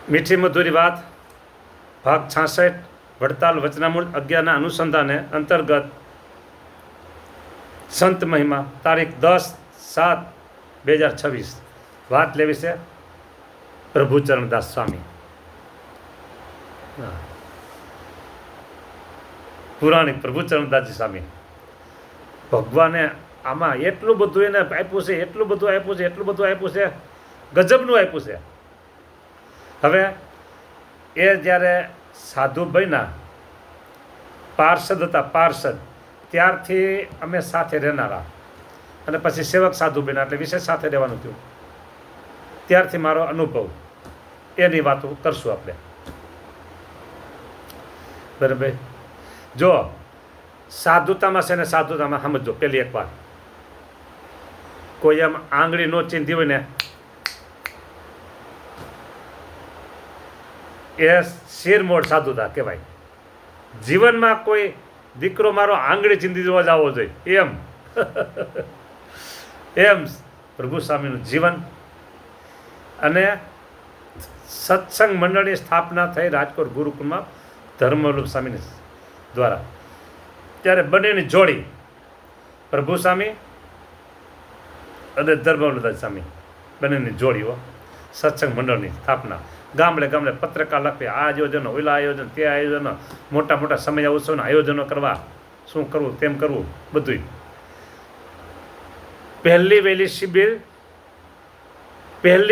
મીઠી મધુરી વાત ભાગ 66 વડતાલ વચનામૃત 11ના અનુસંધાને અંતર્ગત સંત મહિમા તારીખ 10/7/2026 વાત લેવી છે પ્રભુચરણદાસ સ્વામી પુરાણિક પ્રભુચરણદાસજી સ્વામી. ભગવાને આમાં એટલું બધું એને આપ્યું છે, એટલું બધું આપ્યું છે, એટલું બધું આપ્યું છે, ગજબનું આપ્યું છે. હવે એ જ્યારે સાધુ બન્યા, પાર્ષદ હતા, પાર્ષદ, ત્યારથી અમે સાથે રહેનારા, અને પછી સેવક સાધુ બન્યા એટલે વિશેષ સાથે રહેવાનું થયું. ત્યારથી મારો અનુભવ, એની વાતો કરશું આપણે. બરાબર. જો સાધુતામાં છે ને, સાધુતામાં સમજો. પેલી એક વાત, કોઈ આમ આંગળી નો ચીંધી હોય ને, એ શિરમોડ સાધુતા કહેવાય. જીવનમાં કોઈ દીકરો મારો આંગળી ચીંધી જોવા જવો જોઈએ એમ એમ પ્રભુ સ્વામીનું જીવન. અને સત્સંગ મંડળની સ્થાપના થઈ રાજકોટ ગુરુકુળમાં ધર્મવલ્લભ સ્વામીની દ્વારા. ત્યારે બંનેની જોડી પ્રભુ સ્વામી અને ધર્મવલ્લભ સ્વામી, બંનેની જોડીઓ સત્સંગ મંડળની સ્થાપના. ગામડે ગામડે પત્રિકા લખવી, આ આયોજનો, ઓલા આયોજન, તે આયોજનો, મોટા મોટા સમય ઉત્સવના આયોજનો કરવા, શું કરવું તેમ કરવું બધું. પહેલી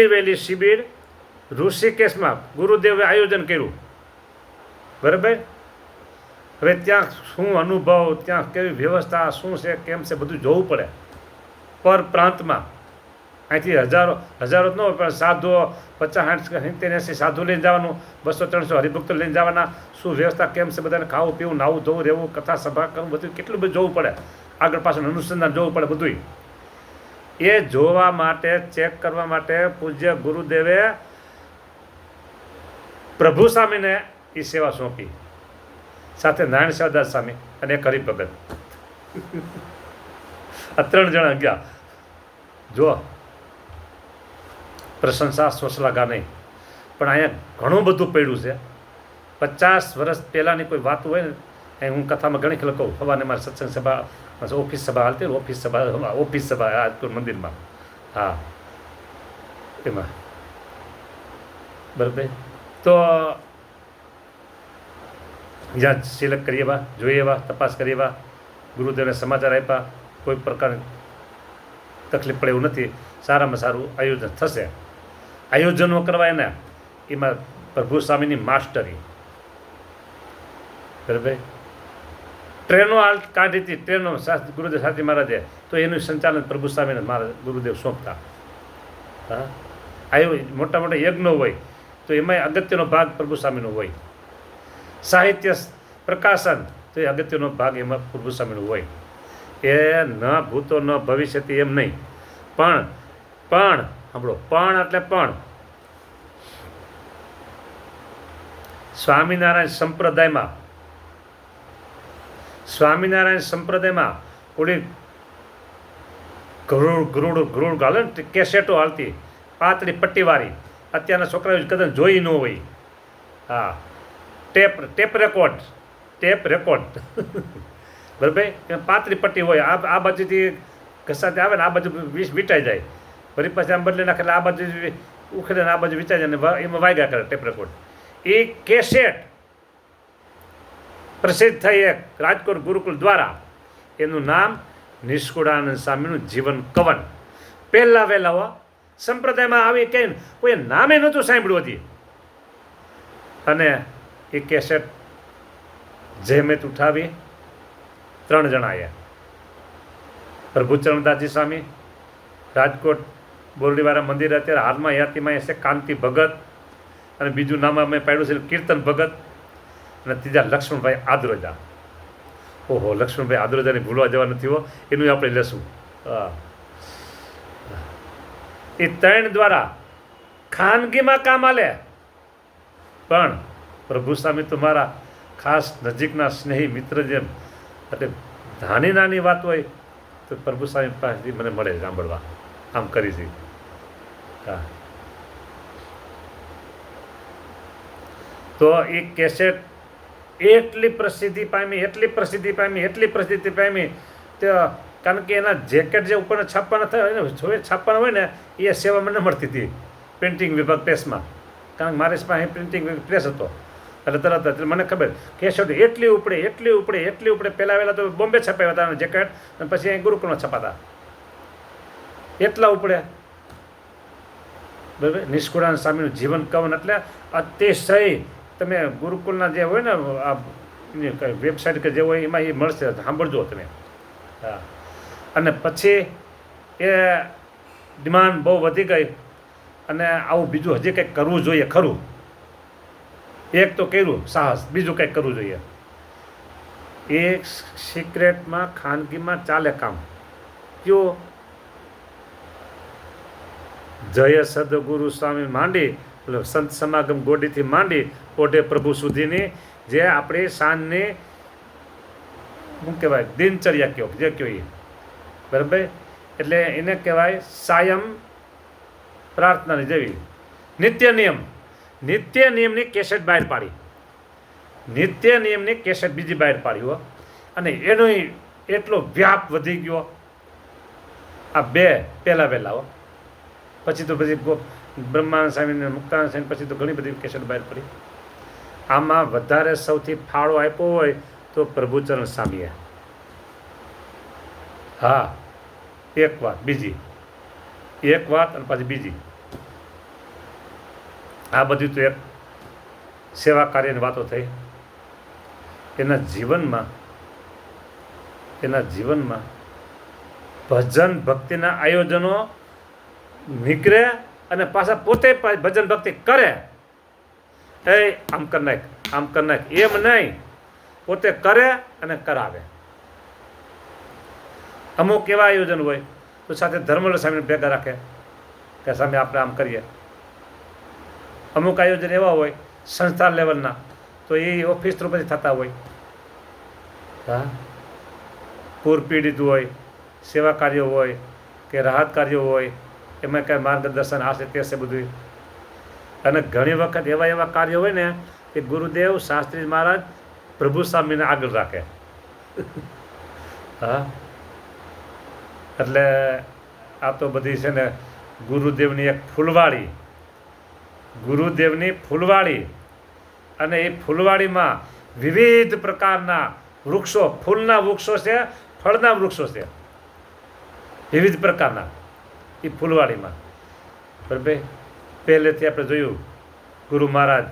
વહેલી શિબિર ઋષિકેશમાં ગુરુદેવે આયોજન કર્યું. બરાબર. હવે ત્યાં શું અનુભવ, ત્યાં કેવી વ્યવસ્થા, શું છે, કેમ છે, બધું જોવું પડે. પર પ્રાંતમાં અહીંથી હજારો જ ન હોય, પણ સાધુઓ 50, 60, 70, 80 સાધુ લઈને જવાનું, 200, 300 હરિભક્તો લઈને જવાના. શું વ્યવસ્થા, કેમ છે, બધાને ખાવું પીવું, નાવું ધોવું, રહેવું, કથા સભા કરવું, બધું કેટલું બધું જોવું પડે. આગળ પાછળ અનુસંધાન જોવું પડે બધું. એ જોવા માટે, ચેક કરવા માટે પૂજ્ય ગુરુદેવે પ્રભુ સ્વામીને એ સેવા સોંપી, સાથે નારાયણ સેવાદાસ સ્વામી અને એક હરિભગત. આ 3 જણા ગયા. જો પ્રશંસા સોસલાગા નહીં, પણ અહીંયા ઘણું બધું પડ્યું છે. 50 વર્ષ પહેલાંની કોઈ વાત હોય ને, અહીં હું કથામાં ઘણી ખબર કહું. સવારે મારી સત્સંગ સભા, ઓફિસ સભા હાલતી, ઓફિસ સભા રાજકોટ મંદિરમાં. હા, એમાં બરાબર. તો જ્યાં સિલેક્ટ કરીએ એવા, જોઈએ એવા, તપાસ કરીએ એવા, ગુરુદેવને સમાચાર આપ્યા, કોઈ પ્રકારની તકલીફ પડે એવું નથી. સારામાં સારું આયોજન થશે. આયોજનો કરવા એના, એમાં પ્રભુ સ્વામીની માસ્ટરી. બરાબર. ટ્રેનો કાઢી હતી, ટ્રેનો ગુરુદેવ સાથી મહારાજે, તો એનું સંચાલન પ્રભુ સ્વામીને મારા ગુરુદેવ સોંપતા. હા, મોટા મોટા યજ્ઞો હોય તો એમાંય અગત્યનો ભાગ પ્રભુ સ્વામીનો હોય. સાહિત્ય પ્રકાશન તો એ અગત્યનો ભાગ એમાં પ્રભુ સ્વામીનો હોય. એ ન ભૂતો ન ભવિષ્યથી એમ નહીં, પણ સાંભળો, પણ એટલે પણ સ્વામિનારાયણ સંપ્રદાયમાં ઓલી ગરુડ હાલે ને, કેસેટો હાલતી, પાતળી પટ્ટીવાળી. અત્યારના છોકરાઓ કદાચ જોઈ ન હોય. હા, ટેપ રેકોર્ડ બરાબર. પાતળી પટ્ટી હોય, આ બાજુથી ઘસાતી આવે ને, આ બાજુ વીંટાઈ જાય, ફરી પછી આમ બદલી નાખે એટલે આ બાજુ ઉખડે ને આ બાજુ વિચાઈ જાય ને, એમાં વાગ્યા કરે ટેપ રેકોર્ડ. એ કેસેટ પ્રસિદ્ધ થઈ એક રાજકોટ ગુરુકુળ દ્વારા. એનું નામ નિષ્કુળાનંદ સ્વામીનું જીવન કવન. પહેલા વહેલા સંપ્રદાયમાં આવી કંઈ કોઈ નામે નહોતું સાંભળ્યું હતી. અને એ કેસેટ જહેમત ઉઠાવી 3 જણા આવ્યા. પ્રભુચરણદાસજી સ્વામી, રાજકોટ બોરડીવાળા મંદિર અત્યારે હાલમાં યાતિમાં છે કાંતિ ભગત, અને બીજું નામ અમે પાડ્યું છે કીર્તન ભગત, અને ત્રીજા લક્ષ્મણભાઈ આદ્રોજા. ઓહો, લક્ષ્મણભાઈ આદ્રોજાને ભૂલવા જવા નથી હો, એનું આપણે લેશું. એ 3 દ્વારા ખાનગીમાં કામ આલે, પણ પ્રભુ સ્વામી તો મારા ખાસ નજીકના સ્નેહી મિત્ર જેમ. એટલે નાની વાત હોય તો પ્રભુ સ્વામી પાસેથી મને મળે સાંભળવા, આમ કરી છે. હા, તો એ કેસેટ એટલી પ્રસિદ્ધિ પામી તો કારણ કે એના જેકેટ જે ઉપર છાપવાના હોય ને એ સેવા મને મળતી હતી પ્રિન્ટિંગ વિભાગ પ્રેસમાં. કારણ કે મારી પાસે પ્રિન્ટિંગ પ્રેસ હતો એટલે તરત જ મને ખબર કેસેટ એટલી ઉપડે. પહેલાં તો બોમ્બે છપાવ્યા હતા જેકેટ અને પછી અહીં ગુરુકુળમાં છપાતા એટલા ઉપડ્યા. બરાબર. નિષ્કુળાનંદ સ્વામીનું જીવન કવન એટલે અતિશય. તમે ગુરુકુળના જે હોય ને આ વેબસાઇટ કે જે હોય એમાં એ મળશે, સાંભળજો તમે. હા. અને પછી એ ડિમાન્ડ બહુ વધી ગઈ અને આવું બીજું હજી કંઈક કરવું જોઈએ ખરું. એક તો કર્યું સાહસ, બીજું કંઈક કરવું જોઈએ. એક સિક્રેટમાં ખાનગીમાં ચાલે કામ. કયો? જય સદગુરુ સ્વામી માંડી સંત સમાગમ ગોડીથી માંડી ઓઢે પ્રભુ સુધીની જે આપણી સાંજની શું કહેવાય દિનચર્યા કયો જે કયો એ બરાબર. એટલે એને કહેવાય સાયમ પ્રાર્થનાની જેવી નિત્ય નિયમની કેસેટ બહાર પાડી. નિત્ય નિયમની કેસેટ બીજી બહાર પાડી હો. અને એનો એટલો વ્યાપ વધી ગયો. આ બે પહેલાં હો. પછી તો બ્રહ્માનંદ સ્વામીને મુક્તાનંદ સ્વામી પછી તો ઘણી બધી કેસેટ બહાર પડી. આમાં વધારે સૌથી ફાળો આપ્યો હોય તો પ્રભુચરણ સ્વામીએ. હા, એક વાત અને પાછી બીજી. આ બધી તો એક સેવા કાર્યની વાતો થઈ. એના જીવનમાં ભજન ભક્તિના આયોજનો નીકળે અને પાછા પોતે ભજન ભક્તિ કરે. આમ કર નાખ એમ નહીં, પોતે કરે અને કરાવે. અમુક એવા આયોજન હોય તો સાથે ધર્મલ સ્વામીને ભેગા રાખે કે સામે આપણે આમ કરીએ. અમુક આયોજન એવા હોય સંસ્થા લેવલના તો એ ઓફિસ થ્રુ પછી થતા હોય. હા, પૂર પીડિત હોય, સેવા કાર્યો હોય કે રાહત કાર્યો હોય, એમાં કાંઈ માર્ગદર્શન આ છે તે છે બધું. અને ઘણી વખત એવા કાર્યો હોય ને કે ગુરુદેવ શાસ્ત્રી મહારાજ પ્રભુ સ્વામીને આગળ રાખે. હા, એટલે આ તો બધી છે ને ગુરુદેવની એક ફૂલવાડી અને એ ફૂલવાડીમાં વિવિધ પ્રકારના વૃક્ષો, ફૂલના વૃક્ષો છે, ફળના વૃક્ષો છે, વિવિધ પ્રકારના એ ફૂલવાડીમાં. બરાબર. પહેલેથી આપણે જોયું ગુરુ મહારાજ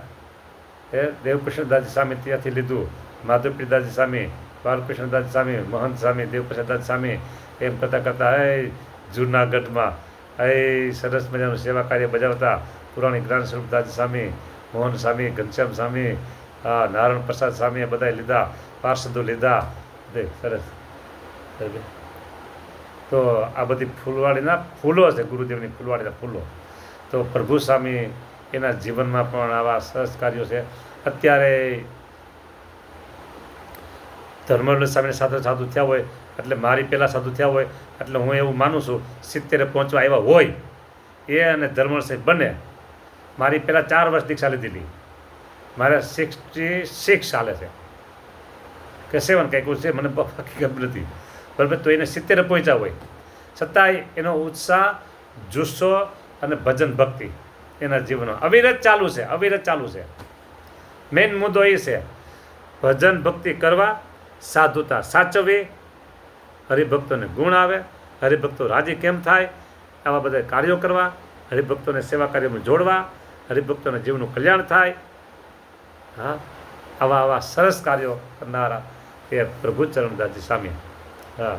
દેવકૃષ્ણદાસજી સ્વામી ત્યાંથી લીધું, માધવપ્રિયદાસજી સ્વામી, બાલકૃષ્ણદાસજી સ્વામી, મહંત સ્વામી, દેવપ્રસાદદાસજી સ્વામી, એમ કરતાં જૂનાગઢમાં સરસ મજાનું સેવા કાર્ય બજાવતા પુરાણી જ્ઞાન સ્વરૂપદાસજી સ્વામી, મોહન સ્વામી, ઘનશ્યામ સ્વામી, નારાયણ પ્રસાદ સ્વામીએ બધાએ લીધા, પાર્ષદો લીધા. સરસ. તો આ બધી ફૂલવાડીના ફૂલો છે, ગુરુદેવની ફૂલવાડીના ફૂલો. તો પ્રભુ સ્વામી એના જીવનમાં પણ આવા સરસ કાર્યો છે. અત્યારે ધર્મવલ્લભ સ્વામીને સાધુ થયા હોય એટલે મારી પહેલાં સાધુ થયા હોય એટલે હું એવું માનું છું 70 પહોંચવા આવ્યા હોય એ અને ધર્મવલ્લભ સ્વામી બંને મારી પહેલાં 4 વર્ષ દીક્ષા લીધેલી. મારે 66 ચાલે છે કે 7 કંઈક છે, મને ખબર નથી. બરાબર. તો એને 70 પહોંચ્યા હોય છતાંય એનો ઉત્સાહ, જુસ્સો અને ભજન ભક્તિ એના જીવનમાં અવિરત ચાલુ છે. મેઇન મુદ્દો એ છે ભજન ભક્તિ કરવા, સાધુતા સાચવવી, હરિભક્તોને ગુણ આવે, હરિભક્તો રાજી કેમ થાય, આવા બધા કાર્યો કરવા, હરિભક્તોને સેવા કાર્યમાં જોડવા, હરિભક્તોના જીવનું કલ્યાણ થાય. હા, આવા સરસ કાર્યો કરનારા એ પ્રભુચરણદાસજી સ્વામી. હા,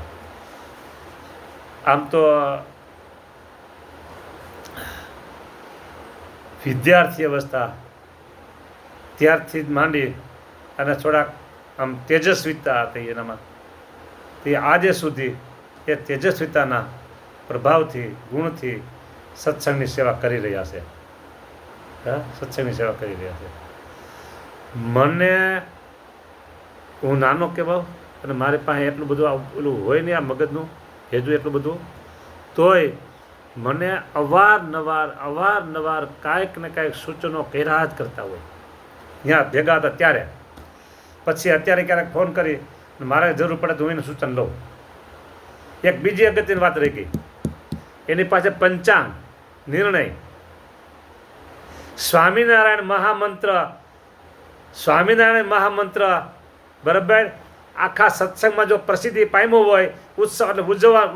આમ તો વિદ્યાર્થી અવસ્થા ત્યારથી જ માંડી અને થોડાક આમ તેજસ્વીતા હતી એનામાં, તે આજે સુધી એ તેજસ્વીતાના પ્રભાવથી, ગુણથી સત્સંગની સેવા કરી રહ્યા છે. મને હું નાનો કહેવાઉં અને મારી પાસે એટલું બધું પેલું હોય નહીં, આ મગજનું હેજુ એટલું બધું, તોય મને અવારનવાર કાંઈક ને કાંઈક સૂચનો કર્યા જ કરતા હોય. ત્યાં ભેગા હતા ત્યારે. પછી અત્યારે ક્યારેક ફોન કરી મારે જરૂર પડે તો હું એનું સૂચન લઉં. એક બીજી અગત્યની વાત રહી ગઈ, એની પાસે પંચાંગ નિર્ણય સ્વામિનારાયણ મહામંત્ર બરાબર આખા સત્સંગમાં જો પ્રસિદ્ધિ પામ્યો હોય ઉત્સવ એટલે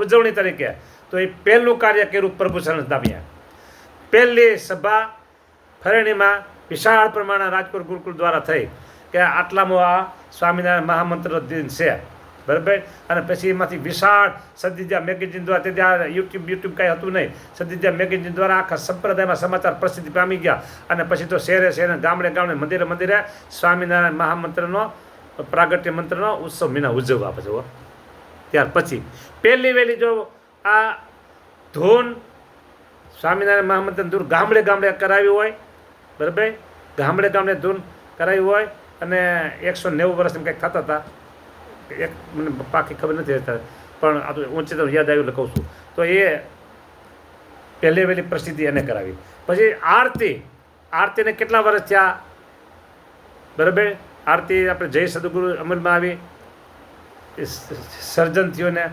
ઉજવણી તરીકે, તો એ પહેલું કાર્ય કર્યું પ્રભુ શરણ ધામ્યા. પહેલી સભા ફરેણીમાં વિશાળ પ્રમાણે રાજકોટ ગુરુકુળ દ્વારા થઈ કે આટલામાં આ સ્વામિનારાયણ મહામંત્ર દિન છે બરાબર. અને પછી એમાંથી વિશાળ સદીજા મેગેઝિન દ્વારા, તે ત્યાં યુટ્યુબ કાંઈ હતું નહીં, સદીજા મેગેઝિન દ્વારા આખા સંપ્રદાયમાં સમાચાર પ્રસિદ્ધિ પામી ગયા. અને પછી તો શહેરે શહેરે ગામડે મંદિરે સ્વામિનારાયણ મહામંત્રનો પ્રાગટ્ય મંત્રનો ઉત્સવ મીના ઉજવવા પછી. ત્યાર પછી પહેલી વહેલી જો આ ધૂન સ્વામિનારાયણ મહામંત્ર ધૂન ગામડે કરાવ્યું હોય બરાબર, ગામડે ધૂન કરાવ્યું હોય અને 190 વર્ષ કંઈક થતા હતા. એક મને પાકી ખબર નથી પણ આ તો ઊંચી તો યાદ આવ્યું એટલે કહું છું. તો એ પહેલી વહેલી પ્રસિદ્ધિ એને કરાવી. પછી આરતીને કેટલા વર્ષ થયા બરાબર. આરતી આપણે જય સદગુરુ અમલમાં આવી, સર્જન થયો ને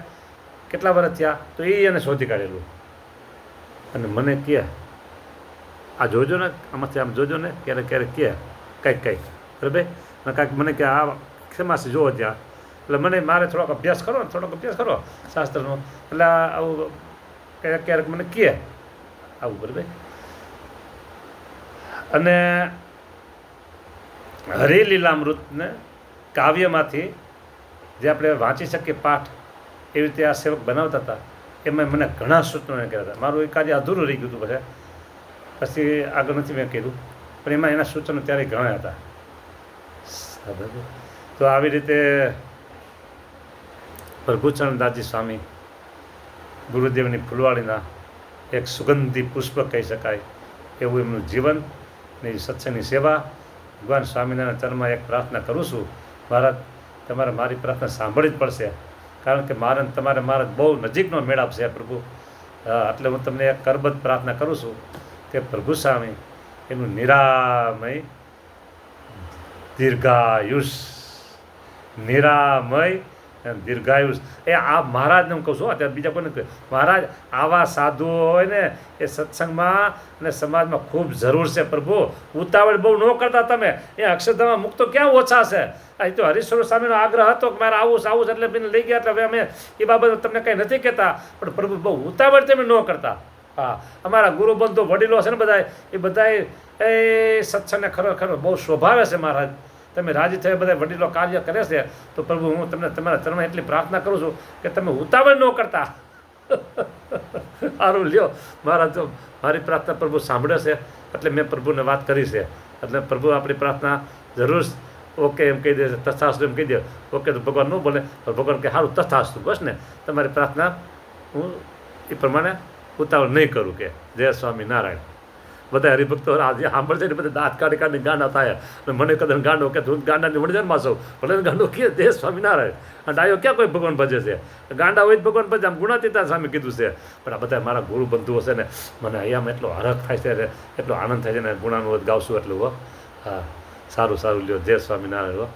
કેટલા વર્ષ થયા, તો એ એને શોધી કાઢેલું. અને મને કહે આ જોજો ને, આમાંથી આમ જોજો ને, ક્યારેક કહે કંઈક બરાબર. અને કાંઈક મને કે આ શેમાંથી જોવો ત્યાં, એટલે મને મારે થોડોક અભ્યાસ કરો શાસ્ત્રનો, એટલે આવું ક્યારેક મને કહે આવું બરાબર. અને હરિલીલામૃતને કાવ્યમાંથી જે આપણે વાંચી શકીએ પાઠ, એવી રીતે આ સેવક બનાવતા હતા. એમાં મને ઘણા સૂચનો કર્યા હતા. મારું એ કાર્ય અધૂરું રહી ગયું હતું. પછી આગળ નથી મેં કીધું, પણ એમાં એના સૂચનો ત્યારે ઘણા હતા. તો આવી રીતે પ્રભુચરણદાસજી સ્વામી ગુરુદેવની ફૂલવાડીના એક સુગંધી પુષ્પ કહી શકાય એવું એમનું જીવન ને સત્સંગની સેવા. ભગવાન સ્વામિનારાયણ ચરણમાં એક પ્રાર્થના કરું છું, મહારાજ તમારે મારી પ્રાર્થના સાંભળવી જ પડશે, કારણ કે તમારે મારા બહુ નજીકનો મેળાપ છે પ્રભુ. એટલે હું તમને એક કરબદ્ધ પ્રાર્થના કરું છું કે પ્રભુ સ્વામી એનું નિરામય દીર્ઘાયુષ એ આ મહારાજને હું કહું છું. અત્યારે બીજા કોઈને કહું, મહારાજ આવા સાધુઓ હોય ને એ સત્સંગમાં અને સમાજમાં ખૂબ જરૂર છે પ્રભુ. ઉતાવળ બહુ ન કરતા તમે, એ અક્ષરધામમાં મુક્તો ક્યાં ઓછા છે. અહીં તો હરીશ્વર સ્વામીનો આગ્રહ હતો કે મારે આવું એટલે એને લઈ ગયા, એટલે હવે અમે એ બાબત તમને કંઈ નથી કહેતા, પણ પ્રભુ બહુ ઉતાવળ તમે ન કરતા. હા, અમારા ગુરુબંધુ વડીલો છે ને બધા એ સત્સંગને ખરેખર બહુ શોભાવે છે મહારાજ. તમે રાજી થયા બધા વડીલો કાર્ય કરે છે, તો પ્રભુ હું તમને તમારા ચરણમાં એટલી પ્રાર્થના કરું છું કે તમે ઉતાવળ ન કરતા. સારું લ્યો મહારાજ, તો મારી પ્રાર્થના પ્રભુ સાંભળે છે એટલે મેં પ્રભુને વાત કરી છે. એટલે પ્રભુ આપણી પ્રાર્થના જરૂર ઓકે એમ કહી દે, તથાસ્તુ એમ કહી દે. ઓકે તો ભગવાન ન બોલે, પણ ભગવાન કે સારું તથાસ્તુ, બસ ને તમારી પ્રાર્થના હું એ પ્રમાણે ઉતાવળ નહીં કરું. કે જય સ્વામિનારાયણ. બધા હરિભક્તો આજે સાંભળશે ને બધા દાંત કાઢી ગાંડા થાય. અને મને કદાચ ગાંડો કે તું ગાંડાની વડજનમાં સૌ ભલે ગાંડો કે જય સ્વામિનારાયણ. અને ડાયો ક્યાં કોઈ ભગવાન ભજે છે, ગાંડા હોય જ ભગવાન ભજે. આમ ગુણાતીતા સામે કીધું છે. પણ આ બધા મારા ગુરુ બંધુઓ છે ને, મને અહીંયામાં એટલો હરખ થાય છે, એટલો આનંદ થાય છે ને, ગુણાનું ગાવશું એટલું. હા, સારું લ્યો, જય સ્વામિનારાયણ.